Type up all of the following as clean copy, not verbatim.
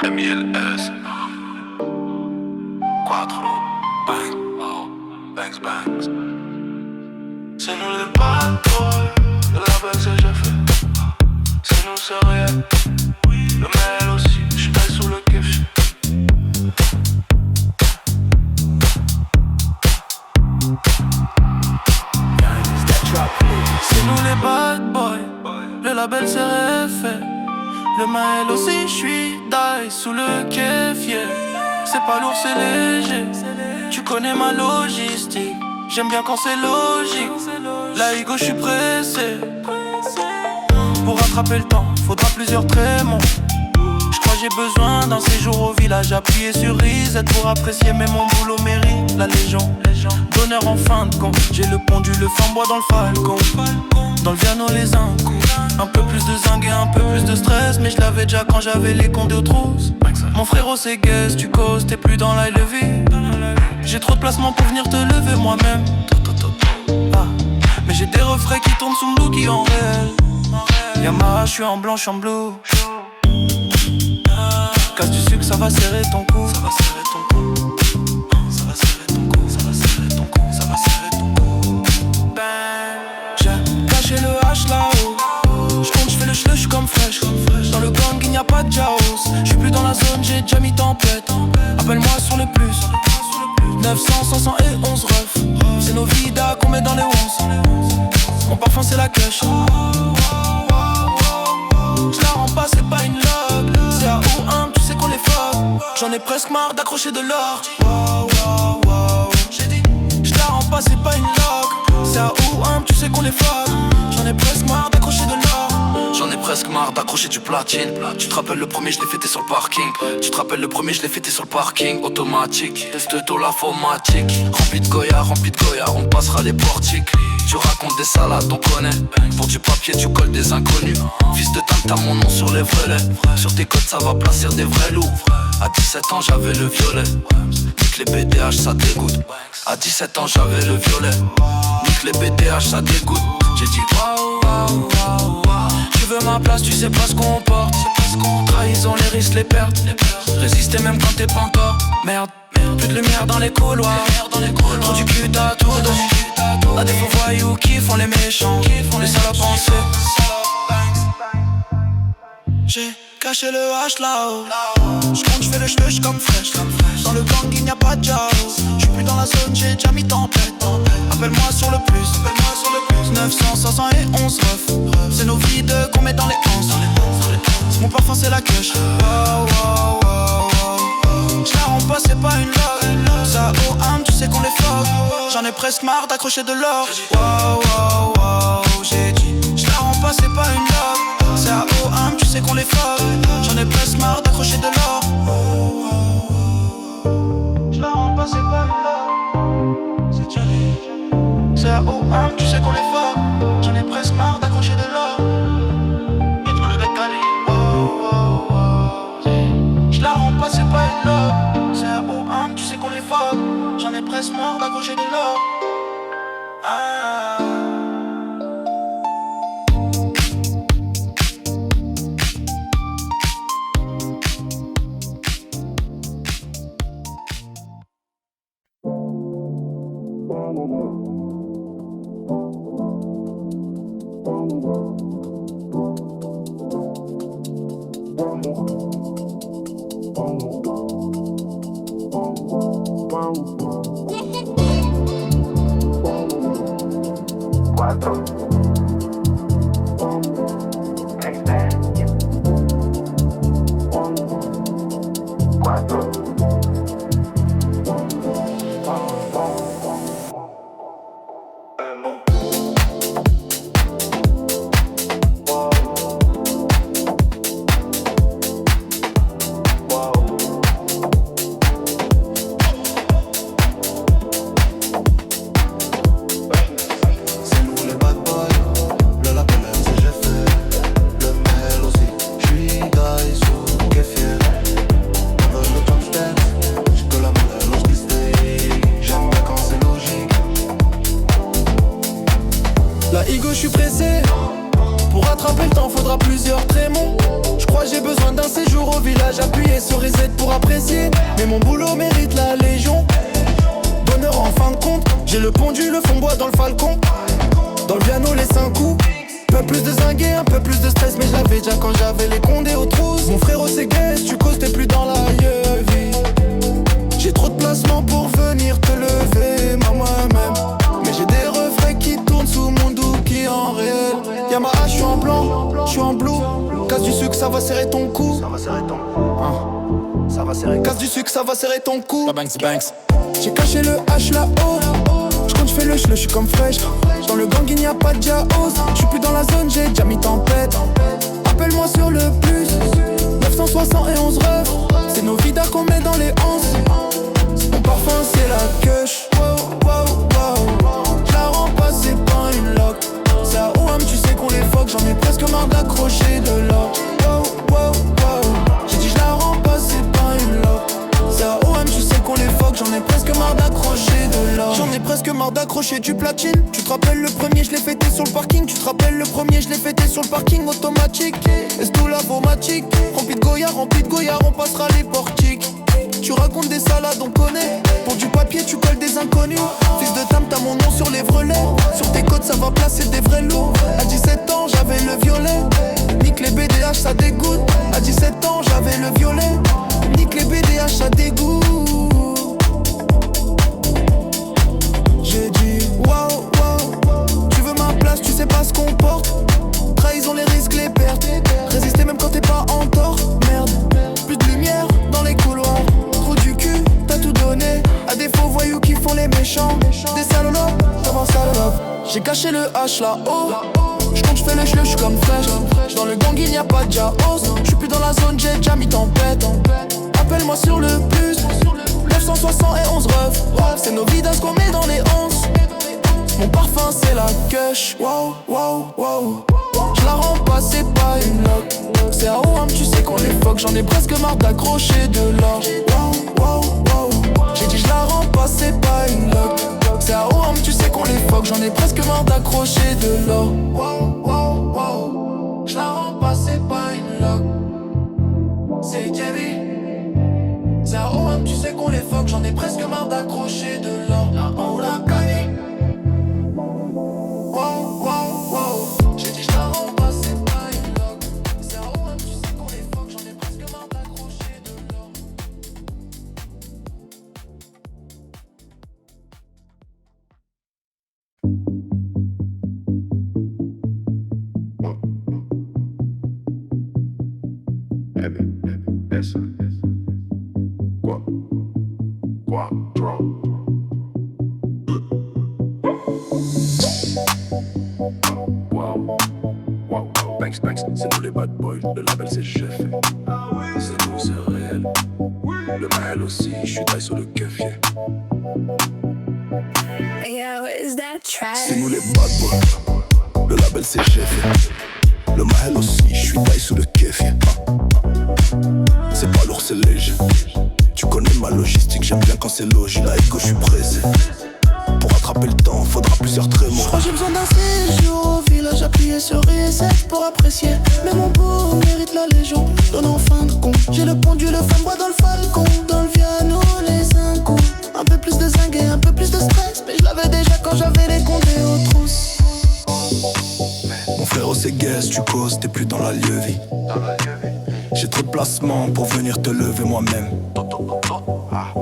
MLS Quattro Bang, oh, bangs, bangs. C'est nous les bad boys de la belle c'est j'ai fait. C'est nous c'est réel. Le mail aussi, j'suis taille sous le kiff. C'est nous les bad boys, le label c'est refait. Le mail aussi, j'suis die sous le kéfier. C'est pas lourd, c'est léger. Tu connais ma logistique. J'aime bien quand c'est logique. La ego, j'suis pressé. Pour rattraper le temps, faudra plusieurs trémons. J'crois j'ai besoin d'un séjour au village. Appuyer sur reset pour apprécier, mais mon boulot mérite la légende. Donneur en fin de compte, j'ai le pondu, le fin bois dans le falcon. Dans le piano les incous. Un peu plus de zinc et un peu plus de stress. Mais je l'avais déjà quand j'avais les comptes aux trousses. Mon frérot c'est guest, tu causes, t'es plus dans la levée. J'ai trop de placement pour venir te lever moi-même. Ah. Mais j'ai des refrains qui tournent sous le qui en réel. Yamaha, j'suis en blanc, j'suis en bleu. Casse du sucre, ça va serrer ton cou. Ça va serrer ton cou. Ça va serrer ton cou. Ça va serrer ton cou. Ça va serrer ton cou. J'ai caché le H là-haut. J'compte, j'fais le j'suis comme fraîche. Dans le gang, il n'y a pas de chaos. J'suis plus dans la zone, j'ai déjà mis tempête. Appelle-moi sur le plus. 900, 500 et 11 refs. C'est nos vidas qu'on met dans les 11. Mon parfum c'est la cache. J'la rends pas, c'est pas une log. C'est à ou un, tu sais qu'on les fuck. J'en ai presque marre d'accrocher de l'or. J'ai dit, j'la rends pas, c'est pas une log. C'est à ou un, tu sais qu'on les fuck. J'en ai presque marre d'accrocher de l'or. J'en ai presque marre d'accrocher du platine. Tu te rappelles le premier, je l'ai fêté sur le parking. Tu te rappelles le premier, je l'ai fêté sur le parking. Automatique, test de l'informatique. Rempli de Goya, on passera les portiques. Tu racontes des salades, on connaît. Pour du papier, tu colles des inconnus. Fils de table, t'as mon nom sur les volets. Sur tes côtes, ça va placer des vrais loups. À 17 ans, j'avais le violet. Nique les BDH, ça dégoûte. À 17 ans, j'avais le violet. Nique les BDH, ça dégoûte. J'ai dit waouh. Tu veux ma place, tu sais pas ce qu'on porte. Trahison, les risques, les pertes. Résister même quand t'es pas encore. Merde, plus de lumière dans les couloirs. Trop du cul, t'as tout donné. À des faux voyous qui font les méchants. Les salopes pensées. J'ai caché le H là-haut. J'compte, j'fais le j'suis comme fraîche. Dans le gang, il n'y a pas de chaos. J'suis plus dans la zone, j'ai déjà mis tempête. Appelle-moi sur le plus. 900, 500 et 11 refs. C'est nos vides qu'on met dans les 11. Mon parfum c'est la queue. J'la rends pas, c'est pas une log. Ça au âme, tu sais qu'on les fuck. J'en ai presque marre d'accrocher de l'or. J'ai dit, j'la rends pas, c'est pas une log. C'est à au âme, tu sais qu'on les fuck. J'en ai presque marre d'accrocher de l'or. J'la rends pas, c'est pas une log. C'est à au âme, tu sais qu'on les fuck. J'en ai presque marre d'accrocher de l'or. Et tout le décalé. J'la rends pas, c'est pas une log. C'est à au âme, tu sais qu'on les fuck. J'en ai presque marre d'accrocher de l'or. Pour rattraper le temps faudra plusieurs trémons. Je crois j'ai besoin d'un séjour au village, appuyer sur reset pour apprécier. Mais mon boulot mérite la légion. Bonheur en fin de compte, j'ai le pondu, le fond bois dans le falcon. Dans le piano les 5 coups. Un peu plus de zinguet, un peu plus de stress, mais je l'avais déjà quand j'avais les condés aux trousses. Mon frérot c'est guest, tu causes, t'es plus dans la vie. J'ai trop de placements pour venir te lever, moi-même. Mais j'ai des refrains qui tournent sous mon dookie en réel. Y'a ma hache, j'suis en blanc, j'suis en blue. Casse du sucre, ça va serrer ton cou. Ça va serrer ton cou. Ça va serrer. Casse du sucre, ça va serrer ton cou. La Banks Banks. J'ai caché le H là-haut. J'compte, j'fais le j'suis comme fraîche. Dans le gang il n'y a pas de jaos. J'suis plus dans la zone, j'ai déjà mis tempête. Appelle-moi sur le plus 971 refs. C'est nos vidas qu'on met dans les anses. Mon parfum c'est la queuche. Wow, wow, wow. J'la rends pas, c'est pas une loc. C'est à OM, tu sais qu'on les fuck. J'en ai presque marre d'accrocher de l'or. Wow, wow, wow. J'ai dit j'la rends pas, c'est pas une loc. C'est à OM, tu sais qu'on les fuck. J'en ai presque marre d'accrocher de l'or. J'en ai presque marre d'accrocher du platine. Tu te rappelles le premier, je l'ai fêté sur le parking. Tu te rappelles le premier, je l'ai fêté sur le parking automatique. Est-ce tout lavomatique? Rempli de goyard, on passera les portiques. Tu racontes des salades, on connaît. Pour du papier, tu colles des inconnus. Fils de dame, t'as mon nom sur les vrelets. Sur tes côtes, ça va placer des vrais lots. À 17 ans, j'avais le violet. Nique les BDH, ça dégoûte. À 17 ans, j'avais le violet. Nique les BDH, ça dégoûte. J'ai dit waouh, waouh. Tu veux ma place, tu sais pas ce qu'on porte. Trahison, les risques, les pertes. Résister même quand t'es pas en tort. Merde, plus de lumière dans les couloirs. Trou du cul, t'as tout donné à des faux voyous qui font les méchants. Des salopes, comment salope. J'ai caché le H là-haut. J'compte, j'fais le j'suis comme fraîche. Dans le gang il n'y a pas de jaos. J'suis plus dans la zone, j'ai déjà mis tempête. Appelle-moi sur le plus 971 refs. C'est nos vidas qu'on met dans les onces. Mon parfum c'est la queuche. Wow, wow, wow. J'la rends pas, c'est pas une loc. C'est à OM, tu sais qu'on les fuck. J'en ai presque marre d'accrocher de l'or. Wow, wow, wow. J'ai dit j'la rends pas, c'est pas une loc. C'est à OM, tu sais qu'on les fuck. J'en ai presque marre d'accrocher de l'or. Wow, wow, wow. J'la rends pas, c'est pas une loc. C'est Kevin. C'est à OM, tu sais qu'on les fuck. J'en ai presque marre d'accrocher de l'or. Là on l'a gagné. Wow, wow, wow. J'ai dit j'la rends pas, c'est pas une loc. C'est à OM, tu sais qu'on les fuck. J'en ai presque marre d'accrocher de l'or. C'est nous les bad boys, le label c'est chef. C'est nous, c'est réel. Le Mahel aussi, je suis taille sur le keuf, yeah. Yo, is that trash? C'est nous les bad boys, le label c'est chef, yeah. Le Mahel aussi, je suis taille sur le keuf, yeah. C'est pas lourd, c'est léger. Tu connais ma logistique, j'aime bien quand c'est logis. La ego, je suis pressé. Pour rattraper le temps, faudra plusieurs trémots. J'crois j'ai besoin d'un séjour au village, appuyé sur reset pour apprécier. Mais mon beau mérite la légion. Donne en fin de compte. J'ai le pondu, le fond bois dans le falcon. Dans le piano, les 5 coups. Un peu plus de zinguet, un peu plus de stress. Mais je l'avais déjà quand j'avais les condés aux trousses. Mon frérot c'est guest, tu causes, t'es plus dans la lieu-vie. J'ai trop de placements pour venir te lever moi-même.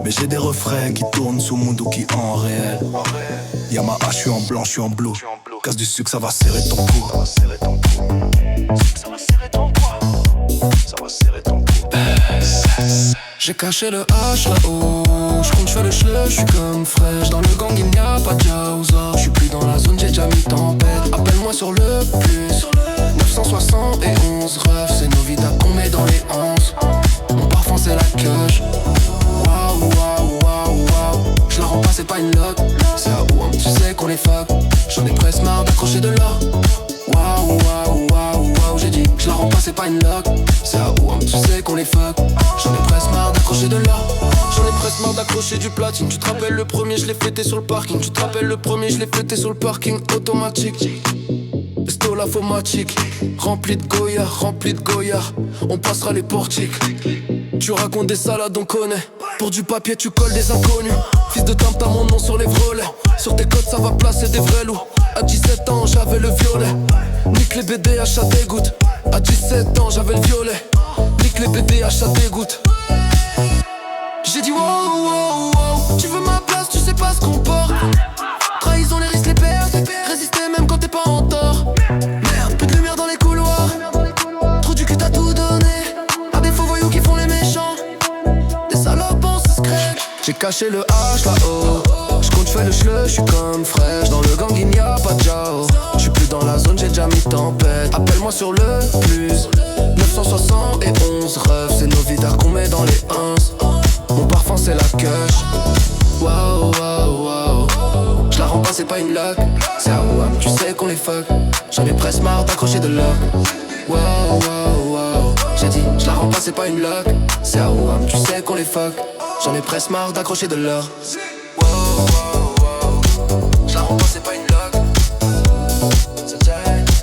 Mais j'ai des refrains qui tournent sous mon dookie en réel. Y'a ma hache, je suis en blanc, je suis en blue. Casse du sucre, ça va serrer ton cou. Ça va serrer ton cou. Ça va serrer ton cou. Ça va serrer ton cou. J'ai caché le H là-haut. J'compte, j'fais le chleu, j'suis comme fraîche. Dans le gang il n'y a pas de jaousa. J'suis plus dans la zone, j'ai déjà mis tempête. Appelle-moi sur le plus 971 refs. C'est nos vidas qu'on met dans les 11. Mon parfum c'est la queuche. Waouh, waouh, waouh, waouh. J'la rends pas, c'est pas une loc. C'est à OM, tu sais qu'on les fuck. J'en ai presque marre d'accrocher de l'or. Waouh, waouh, waouh, waouh. J'ai dit j'la rends pas, c'est pas une loc. C'est à OM, tu sais qu'on les fuck. J'en ai presque marre d'accrocher de l'or. J'en ai presque marre d'accrocher du platine. Tu te rappelles le premier, je l'ai fêté sur le parking. Tu te rappelles le premier, je l'ai fêté sur le parking automatique. pistolet infomatique. Rempli de Goya, on passera les portiques. Tu racontes des salades, on connaît. Pour du papier, tu colles des inconnus. Fils de tam, t'as mon nom sur les volets. Sur tes côtes, ça va placer des vrais loups. À 17 ans, j'avais le violet. Nique les BDH, ça dégoûte. À 17 ans, j'avais le violet. Nique les BDH, ça dégoûte. J'ai dit wow, wow, wow. Tu veux ma place, tu sais pas ce qu'on porte. Trahison, les risques, les pertes. Résister même quand t'es pas en tort. Merde, plus de lumière dans les couloirs. Trou du cul, t'as tout donné. À des faux voyous qui font les méchants. Des salopes, on se scrèche. J'ai caché le H là-haut. J'compte, j'fais le chleu, j'suis comme fraîche. Dans le gang, il n'y a pas de Jao. J'suis plus dans la zone, j'ai déjà mis tempête. Appelle-moi sur le plus 971 rêves, c'est nos vidards qu'on met dans les 1. Mon parfum c'est la cush. Wow, wow, wow. J'la rends pas, c'est pas une lock. C'est à Ouam, tu sais qu'on les fuck. J'en ai presque marre d'accrocher de l'or. Wow, wow, wow. J'ai dit, j'la rends pas, c'est pas une lock. C'est à Ouam, tu sais qu'on les fuck. J'en ai presque marre d'accrocher de l'or. Wow, wow, wow. J'la rends pas, c'est pas une lock.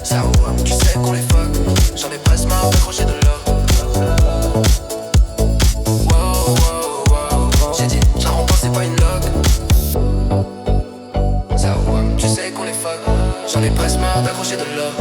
C'est à Ouam, tu sais qu'on les fuck. J'en ai presque marre d'accrocher de l'or. J'en ai presque marre d'accrocher de l'or.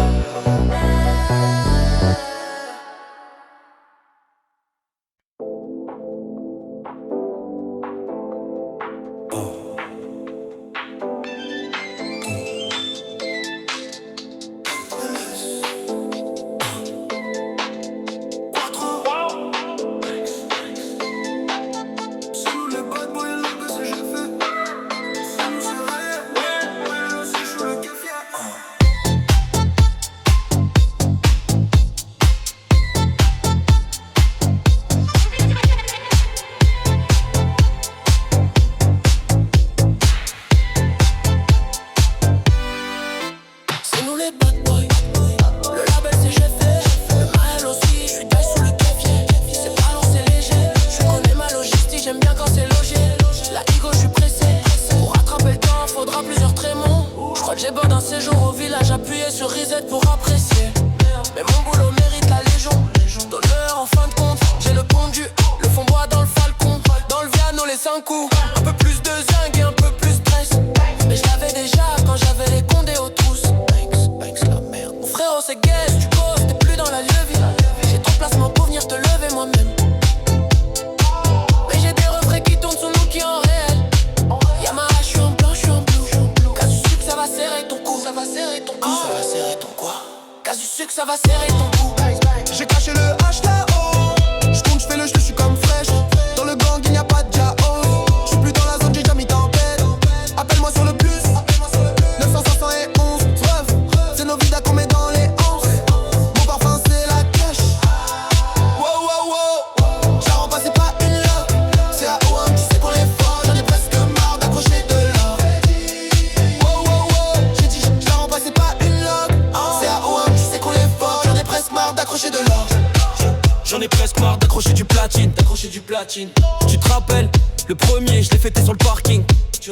Tu te rappelles, le premier je l'ai fêté sur le parking. Tu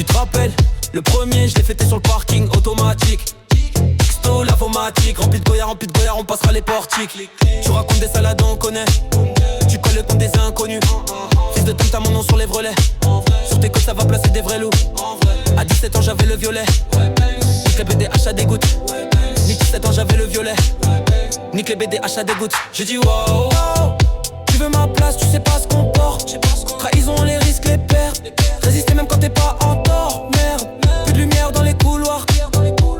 te rappelles, le premier je l'ai fêté sur le parking automatique. Xto, l'avomatique, rempli de Goya, on passera les portiques. Tu racontes des salades, on connaît. Tu colles le compte des inconnus. Fils de t'as mon nom sur les vrelets. Sur tes côtes ça va placer des vrais loups. À 17 ans j'avais le violet. Nique les BDH à des gouttes. Nique 17 ans j'avais le violet. Nique les BDH à des gouttes. J'ai dit wow, wow. Tu veux ma place, tu sais pas ce qu'on porte. Trahison, les risques, les pertes. Résister même quand t'es pas en tort. Merde, plus de lumière dans les couloirs.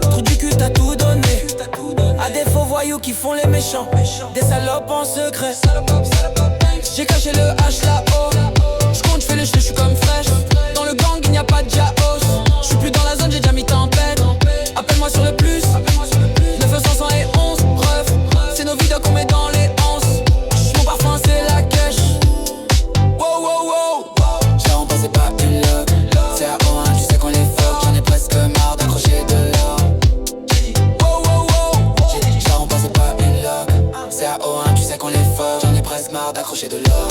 Trou du cul, t'as tout donné. À des faux voyous qui font les méchants. Des salopes en secret. J'ai caché le H là-haut. J'compte, j'fais le je suis comme fraîche. Dans le gang, il n'y a pas de Jaos. J'suis plus dans la zone, j'ai déjà mis tempête. Appelle-moi sur le plus 971 bref. C'est nos vidéos qu'on met dans les anses. Mon parfum c'est la cash. Wow wow wow. J'ai remplacé pas une lock. C'est à O1, tu sais qu'on les fuck. J'en ai presque marre d'accrocher de l'or. Wow wow wow. J'ai remplacé pas une lock. C'est à O1, tu sais qu'on les fuck. J'en ai presque marre d'accrocher de l'or.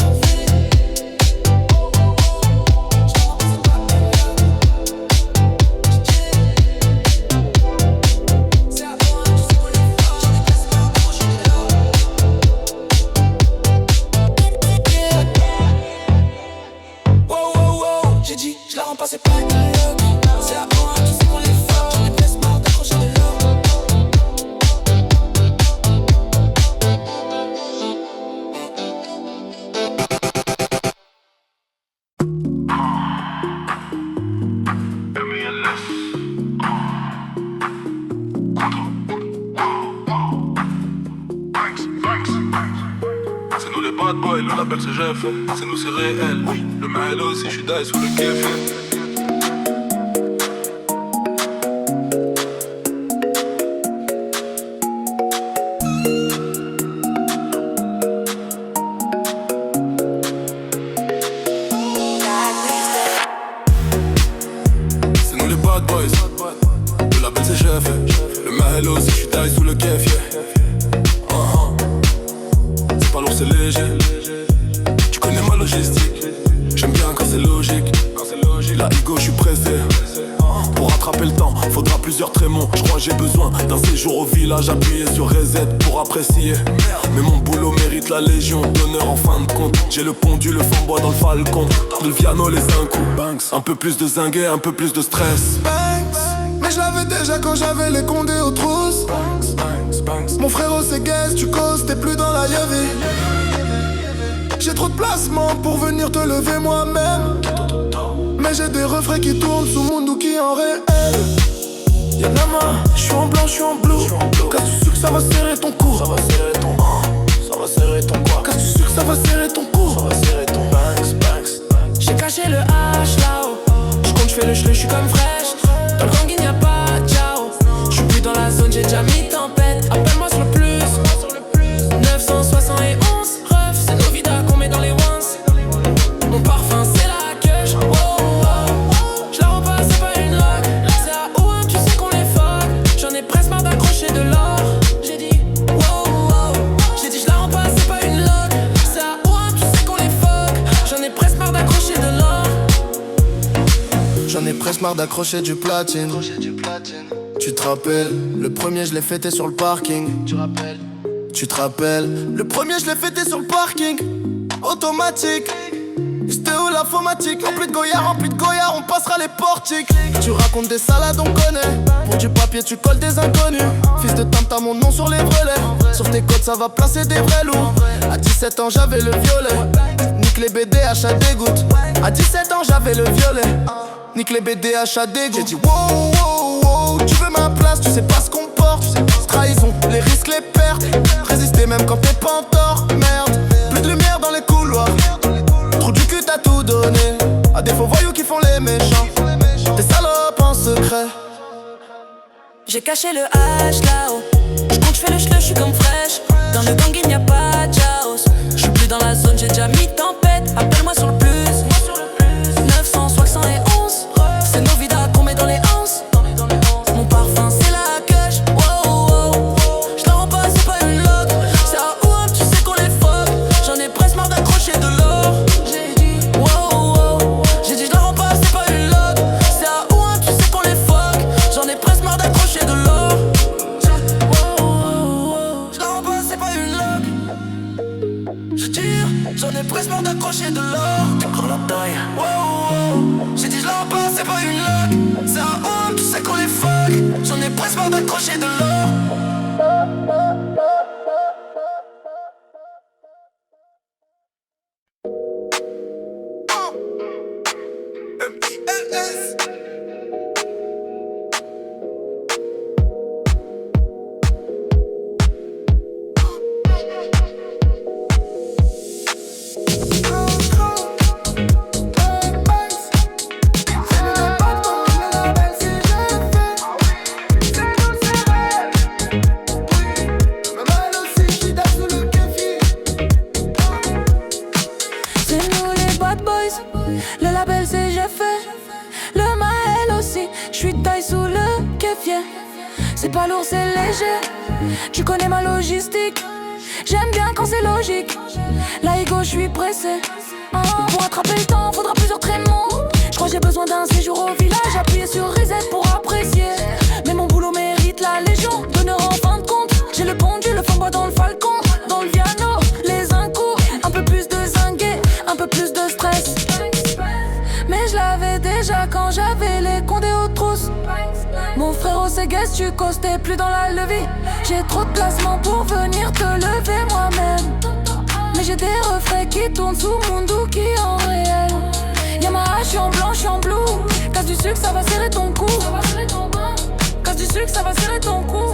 boy, le label c'est j'ai fait. C'est nous, c'est réel. Le mail aussi, je suis die sous le café. C'est nous les bad boys. Le label c'est j'ai fait. Le mail aussi, je suis die sous le café. C'est pas lourd, c'est léger. Tu connais ma logistique. J'aime bien quand c'est logique. La ego, je suis pressé. Pour rattraper le temps, faudra plusieurs trémons. Je crois que j'ai besoin d'un séjour au village. Appuyé sur reset pour apprécier. Mais mon boulot mérite la légion d'honneur en fin de compte. J'ai le pondu, le fanboy dans le falcon. Le piano, les Banks. Un peu plus de zinguet, un peu plus de stress. Mais je l'avais déjà quand j'avais les condés aux trousses. Mon frérot c'est guest, tu causes, t'es plus dans la yévie. J'ai trop de placements pour venir te lever moi-même. Mais j'ai des refrains qui tournent sous Mundou qui en réel. Yanama, j'suis en blanc, j'suis en bleu. Quand tu sais que ça va serrer ton cou. Ça va serrer ton quoi. Quand tu sais que ça va serrer ton cou. Ça va serrer ton Banks. J'ai caché le H là-haut. J'compte, j'fais le chleu, j'suis comme fraîche. Dans le gang il n'y a pas de ciao. J'suis plus dans la zone, j'ai déjà mis tempête. Appelle-moi sur le plus. 971 ref, c'est nos vidas qu'on met dans les ones. Mon parfum c'est la queue. Je la repasse, c'est pas une loque. C'est à Ouam, tu sais qu'on les fuck. J'en ai presque marre d'accrocher de l'or. J'ai dit j'ai dit je la repasse, c'est pas une loque. C'est à Ouam, tu sais qu'on les fuck. J'en ai presque marre d'accrocher de l'or. J'en ai presque marre d'accrocher du platine. Tu te rappelles, le premier je l'ai fêté sur le parking. Tu te rappelles, le premier je l'ai fêté sur le parking. Automatique. C'était où l'informatique? Rempli de Goya, on passera les portiques. Tu racontes des salades, on connaît. Pour du papier, tu colles des inconnus. Fils de tam, t'as mon nom sur les brelets. Sur tes côtes, ça va placer des vrais loups. À 17 ans, j'avais le violet. Nique les BDH à dégoûte. À 17 ans, j'avais le violet. Nique les BDH à dégoût. J'ai dit wow, tu veux ma place, tu sais pas ce qu'on porte. Trahison, les risques, les pertes. Résister même quand t'es pas en tort. Merde, plus de lumière dans les couloirs. Trou du cul, t'as tout donné à des faux voyous qui font les méchants. Des salopes en secret. J'ai caché le H là-haut. J'compte, j'fais le chleu, j'suis comme fraîche. Dans le gang il n'y a pas de chaos. J'suis plus dans la zone, j'ai déjà mis tempête. Appelle-moi sur le plus. 971 c'est nos vidas qu'on met dans les hanses. Mon parfum c'est la queue. Je la repasse, c'est pas une loque. C'est à Ouam, tu sais qu'on les fuck. J'en ai presque marre d'accrocher de l'or. J'ai dit je la repasse, c'est pas une loque. C'est à Ouam, tu sais qu'on les fuck. J'en ai presque marre d'accrocher de l'or. Je la repasse, c'est pas une loque. Je tire, j'en ai presque marre d'accrocher de l'or. Prends la taille. J'ai dit je la repasse, c'est pas une loque. C'est à Ouam, tu sais qu'on les fuck. J'en ai presque marre d'accrocher de l'or. Le label c'est j'ai fait. Le Maël aussi, j'suis taille sous le kéfier. C'est pas lourd, c'est léger. Tu connais ma logistique. J'aime bien quand c'est logique. La ego, j'suis pressé. Pour attraper le temps, faudra plusieurs trémons. J'crois que j'ai besoin d'un séjour au village. Appuyé sur reset pour apprécier. Mais mon boulot mérite la légion d'honneur en fin de compte. J'ai le pondu, le fanboy dans le falcon. Dans le piano, les incous. Un peu plus de zinguet, un peu plus de stress. Mais je l'avais déjà quand j'avais les condés aux trousses. Mon frérot c'est guest, tu causes, t'es plus dans la levée. J'ai trop de placements pour venir te lever moi-même. Mais j'ai des refrains qui tournent sous Mundou qui en réel. Y'a ma hache, j'suis en blanc, j'suis en blue. Casse du sucre, ça va serrer ton cou. Casse du sucre, ça va serrer ton cou.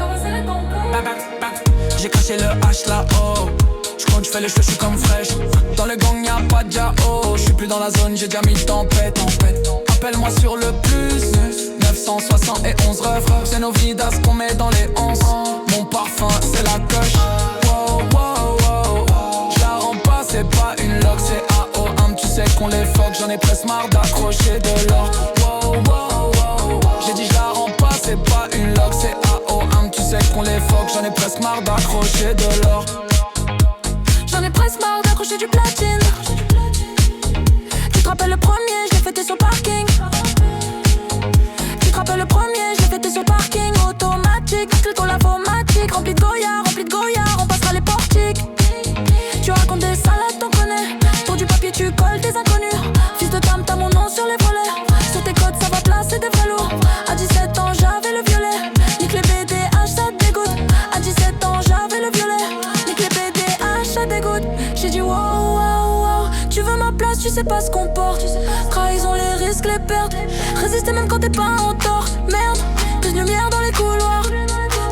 J'ai caché le H là-haut. J'compte, fais les cheveux, je suis comme fraîche. Dans le gang y'a pas de Jao. Je suis plus dans la zone, j'ai déjà mis tempête. Appelle-moi sur le plus 971 refs. C'est nos vidas qu'on met dans les 11. Mon parfum c'est la coche. Wow, wow, wow. J'la rends pas, c'est pas une loque, c'est AOM. Tu sais qu'on les fuck, j'en ai presque marre d'accrocher de l'or. Wow, wow, wow. J'ai dit j'la rends pas, c'est pas une loque, c'est AOM. Tu sais qu'on les fuck, j'en ai presque marre d'accrocher de l'or. J'en ai presque marre d'accrocher du platine. Tu te rappelles le premier, je l'ai fêté sur le parking. Tu te rappelles le premier, je l'ai fêté sur le parking. Automatique, clic au lavomatique. Rempli de goyard, on passera les portiques. Tu racontes des salades, t'en connais. Pour du papier, tu colles des inconnus. Fils de dame, t'as mon nom sur les volets. Sur tes codes, ça va placer des vrais lourds. À 17 ans, j'avais le violet. Nique les BDH, ça te dégoûte. À 17 ans, j'avais le violet. Nique les BDH, ça dégoûte. J'ai dit wow, wow, wow. Tu veux ma place, tu sais pas ce qu'on porte. Trahison, les risques, les pertes. Résister même quand t'es pas en tort. Merde, plus de lumière dans les couloirs.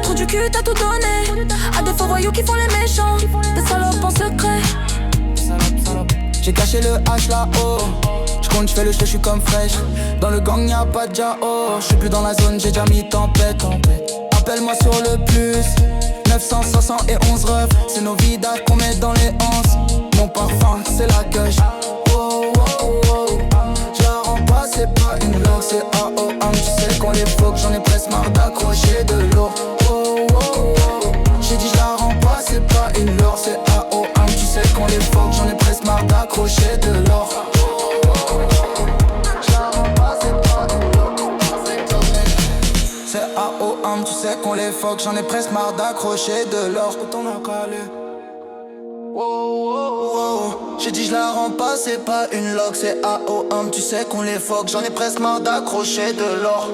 Trop du cul, t'as tout donné. À des faux voyous qui font les méchants. Des salopes en secret. J'ai caché le H là-haut. J'compte, j'fais le jeu, j'suis comme fraîche. Dans le gang y'a pas de Jao. J'suis plus dans la zone, j'ai déjà mis tempête. Appelle-moi sur le plus 971 refs. C'est nos vidas qu'on met dans les 11. Mon parfum c'est la gueule. Wow, wow, wow. J'la rends pas, c'est pas une loque, c'est AOM. Tu sais qu'on les fuck, j'en ai presque marre d'accrocher de l'eau. Wow, wow, wow. J'ai dit j'la rends pas, c'est pas une loque, c'est AOM. Tu sais qu'on les fuck, j'en ai presque marre d'accrocher de l'or. J'la rends pas, c'est pas une loque, c'est AOM. Tu sais qu'on les fuck, j'en ai presque marre d'accrocher de l'or. T'en as calé. Wow, wow, wow. J'ai dit je la rends pas, c'est pas une loque, c'est AOM. Tu sais qu'on les fuck, j'en ai presque marre d'accrocher de l'or.